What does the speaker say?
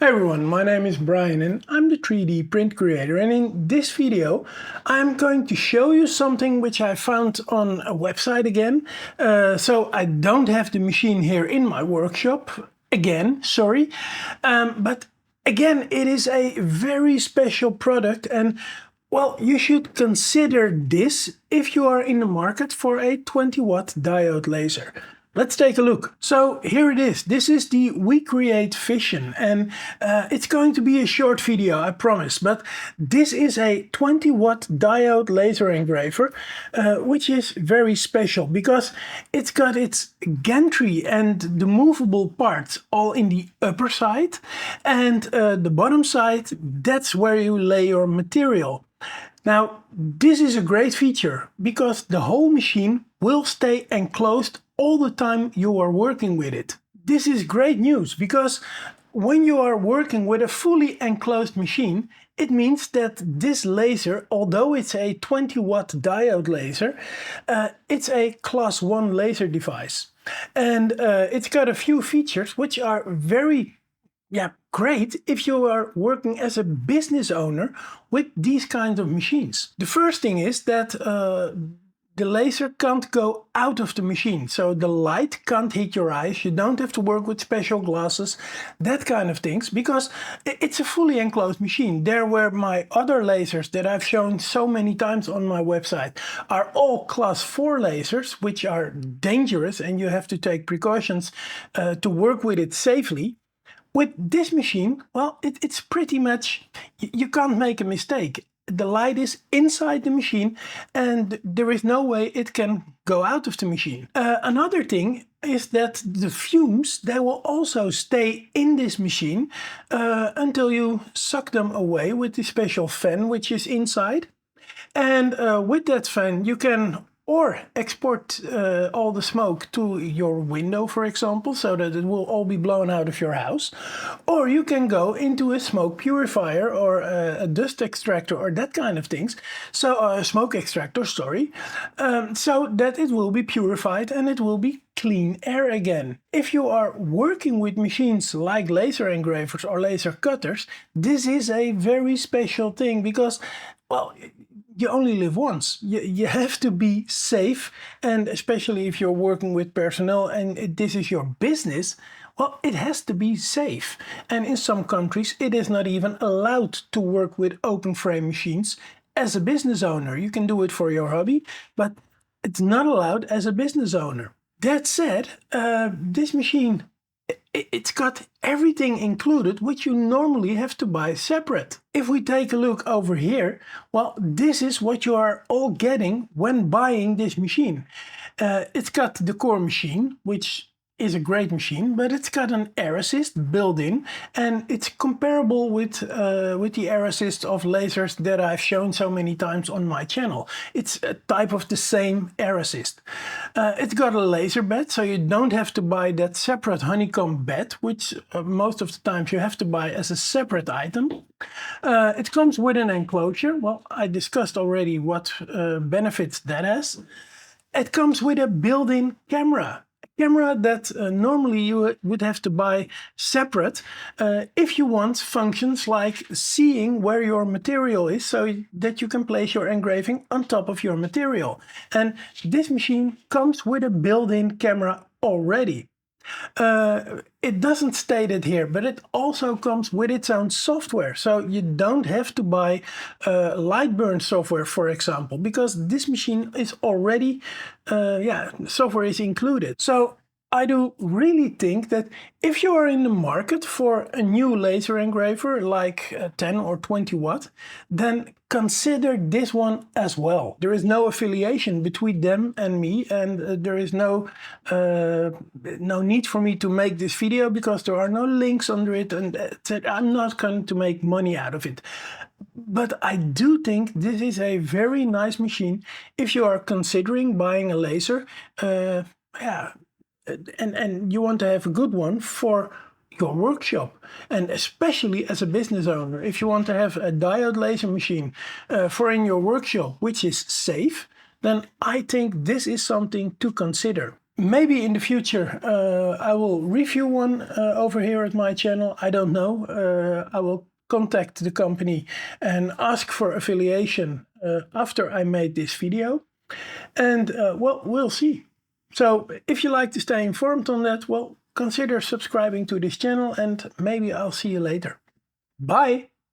Hi everyone, my name is Brian and I'm the 3D print creator, and in this video I'm going to show you something which I found on a website again. So I don't have the machine here in my workshop again, sorry, but again it is a very special product, and well, you should consider this if you are in the market for a 20-watt diode laser. Let's take a look. So here it is. This is the WeCreate Vision, and it's going to be a short video, I promise. But this is a 20-watt diode laser engraver, which is very special because it's got its gantry and the movable parts all in the upper side, and the bottom side, that's where you lay your material. Now, this is a great feature because the whole machine will stay enclosed all the time you are working with it. This is great news because when you are working with a fully enclosed machine, it means that this laser, although it's a 20-watt diode laser, it's a class 1 laser device. And it's got a few features which are very great if you are working as a business owner with these kinds of machines. The first thing is that the laser can't go out of the machine, so the light can't hit your eyes. You don't have to work with special glasses, that kind of things, because it's a fully enclosed machine. There where my other lasers that I've shown so many times on my website are all class 4 lasers, which are dangerous and you have to take precautions to work with it safely. With this machine, well, it's pretty much, you can't make a mistake. The light is inside the machine and there is no way it can go out of the machine. Another thing is that the fumes, they will also stay in this machine until you suck them away with the special fan which is inside. And with that fan you can or export all the smoke to your window, for example, so that it will all be blown out of your house. Or you can go into a smoke purifier or a dust extractor or that kind of things. So smoke extractor, sorry, so that it will be purified and it will be clean air again. If you are working with machines like laser engravers or laser cutters, this is a very special thing because, well, you only live once. You have to be safe, and especially if you're working with personnel and this is your business, well, it has to be safe. And in some countries it is not even allowed to work with open frame machines as a business owner. You can do it for your hobby, but it's not allowed as a business owner. That said, this machine, it's got everything included which you normally have to buy separate. If we take a look over here, well, this is what you are all getting when buying this machine. It's got the core machine, which is a great machine, but it's got an air assist built in, and it's comparable with the air assist of lasers that I've shown so many times on my channel. It's a type of the same air assist. It's got a laser bed, so you don't have to buy that separate honeycomb bed, which most of the times you have to buy as a separate item. It comes with an enclosure. Well, I discussed already what benefits that has. It comes with a built-in camera. Camera that normally you would have to buy separate if you want functions like seeing where your material is so that you can place your engraving on top of your material. And this machine comes with a built-in camera already. It doesn't state it here, but it also comes with its own software. So you don't have to buy Lightburn software, for example, because this machine is already, software is included. So I do really think that if you are in the market for a new laser engraver like 10 or 20 watt, then consider this one as well. There is no affiliation between them and me, and there is no need for me to make this video because there are no links under it, and I'm not going to make money out of it. But I do think this is a very nice machine if you are considering buying a laser. And you want to have a good one for your workshop, and especially as a business owner, if you want to have a diode laser machine for in your workshop which is safe, then I think this is something to consider. Maybe in the future I will review one over here at my channel. I don't know. I will contact the company and ask for affiliation after I made this video. And well, we'll see. So if you like to stay informed on that, well, consider subscribing to this channel and maybe I'll see you later. Bye!